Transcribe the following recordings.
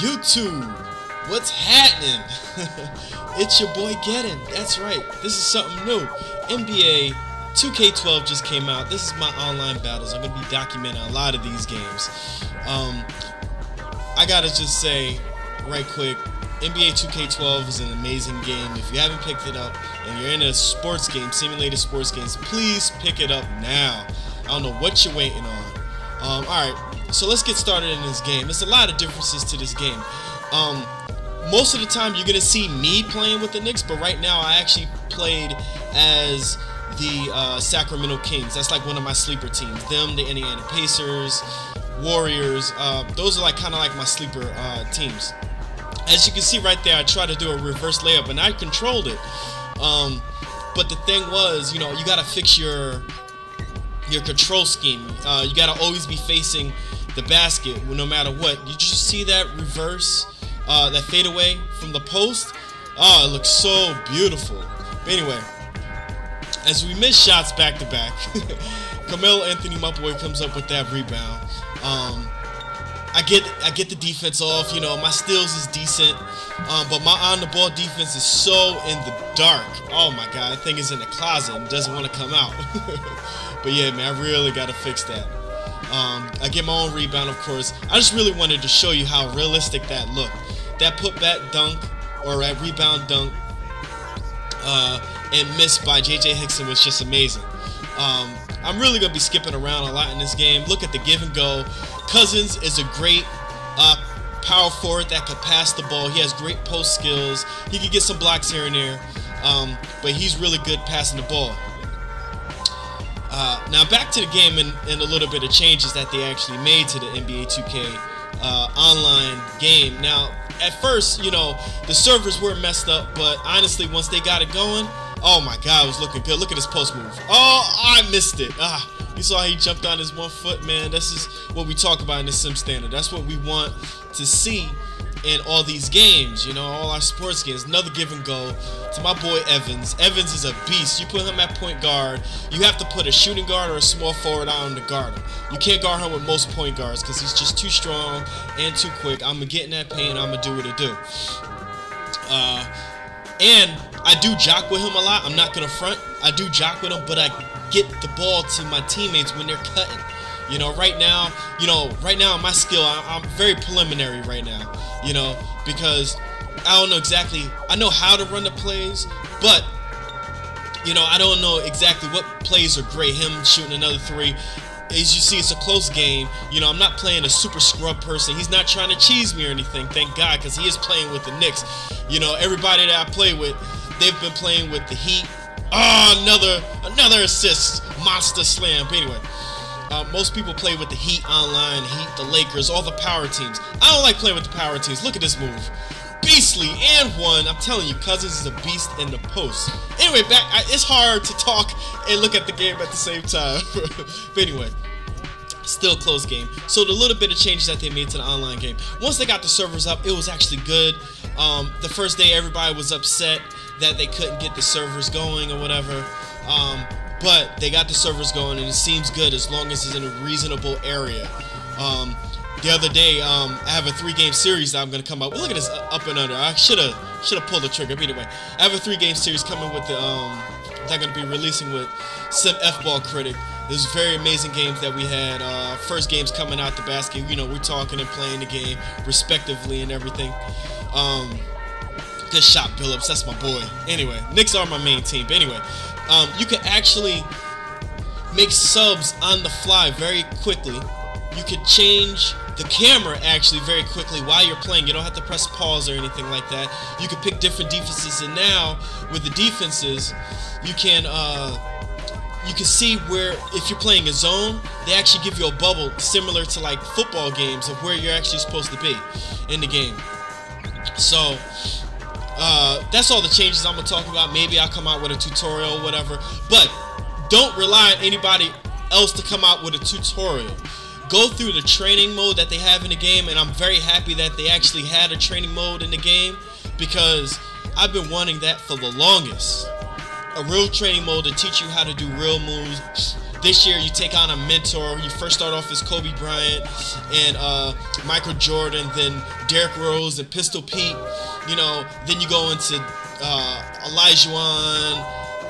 YouTube, what's happening? It's your boy Gedden. That's right, this is something new. NBA2k12 just came out. This is my online battles. I'm going to be documenting a lot of these games. I gotta just say right quick, NBA2k12 is an amazing game. If you haven't picked it up and you're in a sports game, simulated sports games, please pick it up now. I don't know what you're waiting on. Alright, so let's get started in this game. There's a lot of differences to this game. Most of the time you're gonna see me playing with the Knicks, but right now I actually played as the Sacramento Kings. That's like one of my sleeper teams. Them, the Indiana Pacers, Warriors, those are like kind of like my sleeper teams. As you can see right there, I tried to do a reverse layup and I controlled it. But the thing was, you know, you gotta fix your control scheme. You gotta always be facing the basket no matter what. Did you just see that reverse, that fadeaway from the post? Oh, it looks so beautiful. But anyway, as we miss shots back to back, Carmelo Anthony, my boy, comes up with that rebound. I get the defense off. You know, my steals is decent, but my on-the-ball defense is so in the dark. Oh my God, that thing is in the closet and doesn't want to come out. But yeah, man, I really got to fix that. I get my own rebound, of course. I just really wanted to show you how realistic that looked. That putback dunk or that rebound dunk and missed by J.J. Hickson was just amazing. I'm really going to be skipping around a lot in this game. Look at the give and go. Cousins is a great power forward that can pass the ball. He has great post skills. He can get some blocks here and there, but he's really good passing the ball. Now back to the game and a little bit of changes that they actually made to the NBA 2K online game. Now, at first, you know, the servers were messed up, but honestly, once they got it going, oh my God, it was looking good. Look at this post move. Oh, I missed it. You saw how he jumped on his 1 foot, man. This is what we talk about in the Sim Standard. That's what we want to see in all these games, you know, all our sports games. Another give and go to my boy Evans. Evans is a beast. You put him at point guard, you have to put a shooting guard or a small forward on to guard him. You can't guard him with most point guards because he's just too strong and too quick. I'm going to get in that paint. I'm going to do what I do. And I do jock with him a lot. I'm not going to front. I do jock with him, but I get the ball to my teammates when they're cutting. You know, right now my skill, I'm very preliminary right now, you know, because I don't know exactly, I know how to run the plays, but, you know, I don't know exactly what plays are great. Him shooting another three. As you see, it's a close game. You know, I'm not playing a super scrub person. He's not trying to cheese me or anything, thank God, because he is playing with the Knicks. You know, everybody that I play with, they've been playing with the Heat. Oh, another assist. Monster slam. But anyway, most people play with the Heat online, Heat, the Lakers, all the power teams. I don't like playing with the power teams. Look at this move. Beastly and one. I'm telling you, Cousins is a beast in the post. Anyway, it's hard to talk and look at the game at the same time. But anyway, still close game. So the little bit of changes that they made to the online game, once they got the servers up, it was actually good. The first day everybody was upset that they couldn't get the servers going or whatever, but they got the servers going and it seems good as long as it's in a reasonable area. The other day, I have a 3-game series that I'm gonna come out. Look at this up and under. I should have pulled the trigger. But anyway, I have a 3-game series coming with the that I'm gonna be releasing with Sim F-Ball Critic. There's very amazing games that we had. First game's coming out the basket. You know, we're talking and playing the game respectively and everything. Good shot, Billups. That's my boy. Anyway, Knicks are my main team. But anyway, you can actually make subs on the fly very quickly. You could change the camera actually very quickly while you're playing. You don't have to press pause or anything like that. You can pick different defenses, and now with the defenses, you can see where, if you're playing a zone, they actually give you a bubble similar to like football games of where you're actually supposed to be in the game. So that's all the changes I'm gonna talk about. Maybe I'll come out with a tutorial or whatever, but don't rely on anybody else to come out with a tutorial. Go through the training mode that they have in the game, and I'm very happy that they actually had a training mode in the game because I've been wanting that for the longest. A real training mode to teach you how to do real moves, This year, you take on a mentor. You first start off as Kobe Bryant and Michael Jordan, then Derrick Rose and Pistol Pete. You know, then you go into Olajuwon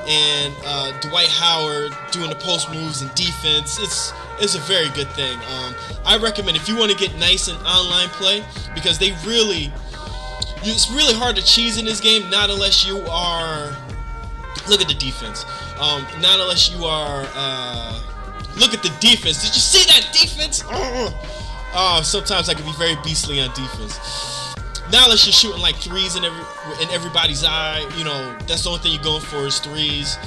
and Dwight Howard doing the post moves and defense. It's a very good thing. I recommend if you want to get nice in online play, because it's really hard to cheese in this game, not unless you are. Look at the defense. Not unless you are. Look at the defense. Did you see that defense? Sometimes I can be very beastly on defense. Not unless you're shooting like threes in everybody's eye. You know, that's the only thing you're going for is threes.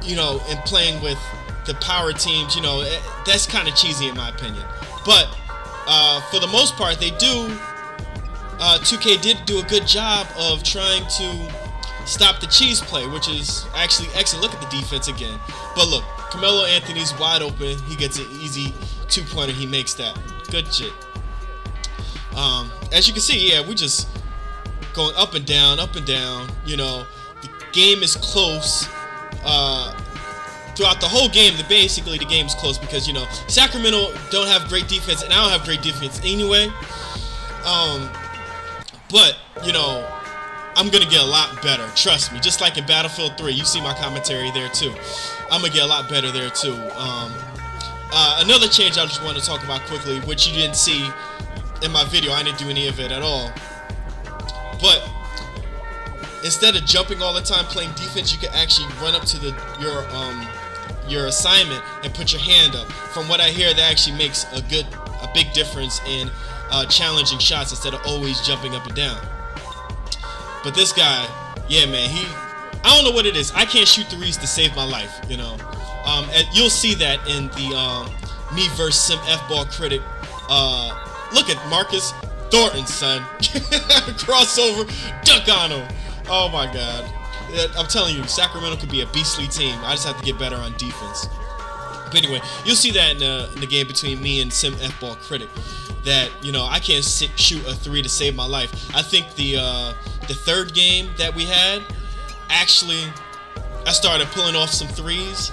You know, and playing with the power teams. You know, that's kind of cheesy in my opinion. But for the most part, they do. 2K did do a good job of trying to stop the cheese play, which is actually excellent. Look at the defense again. But look, Carmelo Anthony's wide open. He gets an easy two-pointer. He makes that. Good shit. As you can see, yeah, we just going up and down, up and down. You know, the game is close. Throughout the whole game, basically the game is close because, you know, Sacramento don't have great defense, and I don't have great defense anyway. But, you know, I'm going to get a lot better. Trust me. Just like in Battlefield 3. You see my commentary there, too. I'm going to get a lot better there, too. Another change I just want to talk about quickly, which you didn't see in my video. I didn't do any of it at all. But instead of jumping all the time playing defense, you can actually run up to your assignment and put your hand up. From what I hear, that actually makes a big difference in challenging shots instead of always jumping up and down. But this guy, yeah, man, I don't know what it is. I can't shoot threes to save my life, you know. And you'll see that in the me versus Sim F-Ball Critic. Look at Marcus Thornton, son. Crossover, dunk on him. Oh my God. I'm telling you, Sacramento could be a beastly team. I just have to get better on defense. But anyway, you'll see that in the game between me and Sim F-Ball Critic. That, you know, I can't shoot a three to save my life. I think the third game that we had, actually, I started pulling off some threes.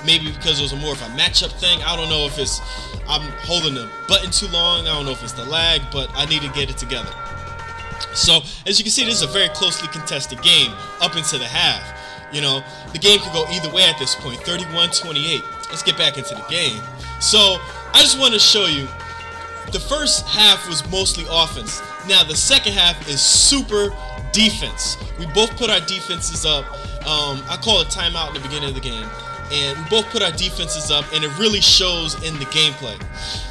Maybe because it was more of a matchup thing. I don't know if it's I'm holding the button too long. I don't know if it's the lag, but I need to get it together. So, as you can see, this is a very closely contested game up into the half. You know, the game could go either way at this point, 31-28. Let's get back into the game. So, I just want to show you, the first half was mostly offense. Now, the second half is super defense. We both put our defenses up. I call it timeout in the beginning of the game. And we both put our defenses up, and it really shows in the gameplay.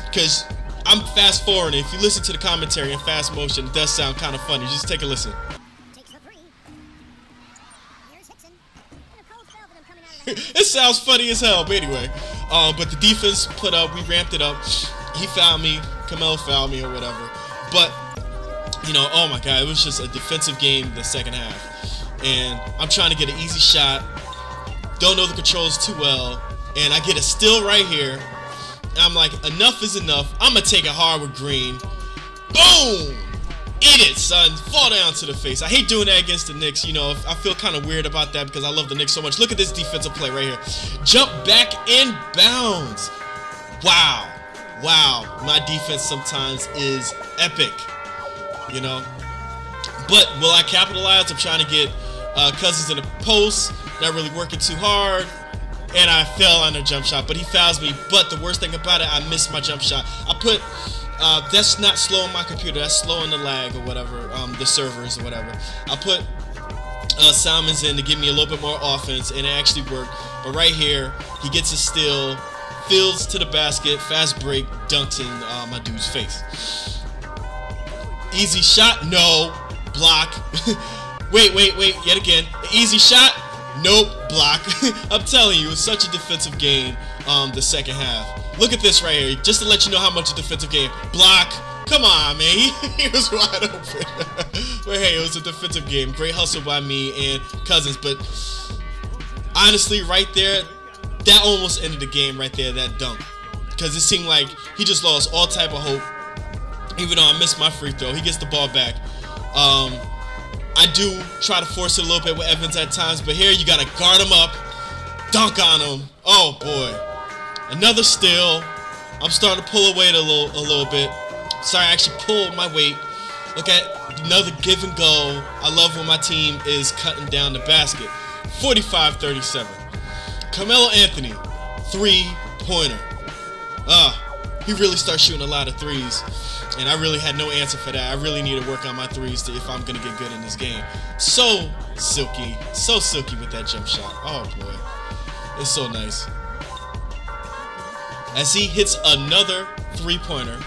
Because I'm fast forwarding. If you listen to the commentary in fast motion, it does sound kind of funny. Just take a listen. It sounds funny as hell, but anyway. But the defense put up, we ramped it up. He fouled me, Carmelo fouled me, or whatever. But, you know, oh my God, it was just a defensive game the second half. And I'm trying to get an easy shot. Don't know the controls too well. And I get a steal right here. And I'm like, enough is enough. I'm going to take it hard with Green. Boom! Eat it, son. Fall down to the face. I hate doing that against the Knicks. You know, I feel kind of weird about that because I love the Knicks so much. Look at this defensive play right here. Jump back in bounds. Wow. Wow. My defense sometimes is epic. You know. But will I capitalize? I'm trying to get Cousins in the post. Not really working too hard. And I fell on a jump shot. But he fouls me. But the worst thing about it, I missed my jump shot. I put... that's not slow on my computer. That's slow on the lag or whatever, the servers or whatever. I put Salmons in to give me a little bit more offense, and it actually worked. But right here, he gets a steal, fields to the basket, fast break, dunks in my dude's face. Easy shot? No. Block. wait, yet again. Easy shot? Nope. Block. I'm telling you, it's such a defensive game, the second half. Look at this right here, just to let you know how much a defensive game. Block. Come on, man. He was wide open. But hey, it was a defensive game. Great hustle by me and Cousins. But honestly, right there, that almost ended the game right there, that dunk. Because it seemed like he just lost all type of hope. Even though I missed my free throw, he gets the ball back. I do try to force it a little bit with Evans at times. But here, you got to guard him up. Dunk on him. Oh, boy. Another steal. I'm starting to pull away a little bit. Sorry, I actually pulled my weight. Look at another give and go. I love when my team is cutting down the basket. 45-37. Carmelo Anthony, 3-pointer. He really starts shooting a lot of threes, and I really had no answer for that. I really need to work on my threes if I'm gonna get good in this game. So silky with that jump shot. Oh boy, it's so nice. As he hits another 3-pointer.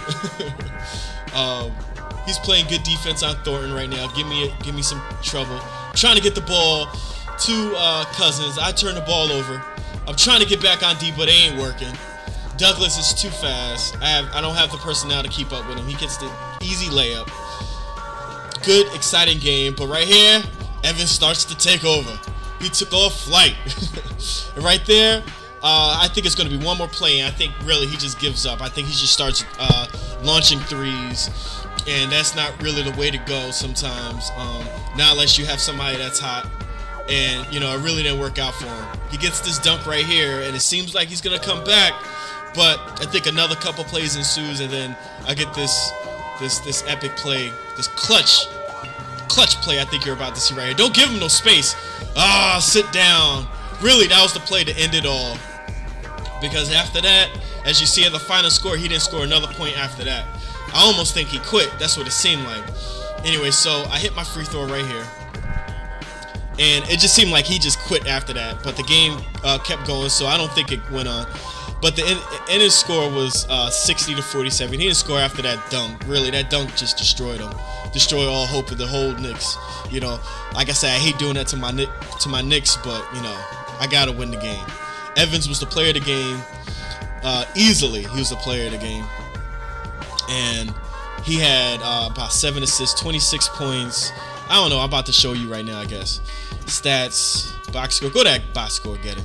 He's playing good defense on Thornton right now. Give me some trouble. Trying to get the ball to Cousins. I turn the ball over. I'm trying to get back on D, but it ain't working. Douglas is too fast. I don't have the personnel to keep up with him. He gets the easy layup. Good, exciting game. But right here, Evans starts to take over. He took off flight. And right there, I think it's going to be one more play, and I think really he just gives up. I think he just starts launching threes, and that's not really the way to go sometimes. Not unless you have somebody that's hot, and you know it really didn't work out for him. He gets this dunk right here, and it seems like he's going to come back, but I think another couple plays ensues, and then I get this epic play, this clutch play I think you're about to see right here. Don't give him no space. Sit down. Really, that was the play to end it all. Because after that, as you see at the final score, he didn't score another point after that. I almost think he quit. That's what it seemed like. Anyway, so I hit my free throw right here. And it just seemed like he just quit after that. But the game kept going, so I don't think it went on. But the end score was 60-47. He didn't score after that dunk. Really, that dunk just destroyed him. Destroyed all hope of the whole Knicks. You know, like I said, I hate doing that to my Knicks, but, you know, I got to win the game. Evans was the player of the game. Easily, he was the player of the game. And he had about 7 assists, 26 points. I don't know. I'm about to show you right now, I guess. Stats, box score. Go to that box score, Gedden.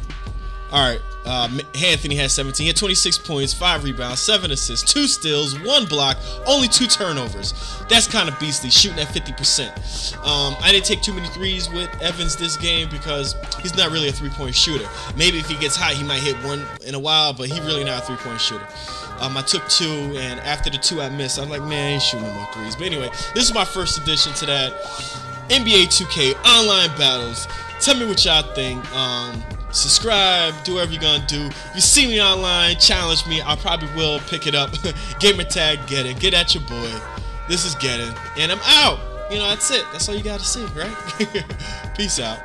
All right. Anthony had 17. He had 26 points, 5 rebounds, 7 assists, 2 steals, 1 block, only 2 turnovers. That's kind of beastly, shooting at 50%. I didn't take too many threes with Evans this game because he's not really a three-point shooter. Maybe if he gets hot, he might hit one in a while, but he's really not a three-point shooter. I took 2, and after the 2 I missed, I'm like, man, I ain't shooting no more threes. But anyway, this is my first edition to that NBA 2K online battles. Tell me what y'all think. Subscribe, do whatever you're gonna do. If you see me online, challenge me, I probably will pick it up. Gamer tag Gedden. Get at your boy. This is Gedden, and I'm out. You know, that's it. That's all you gotta see, right? Peace out.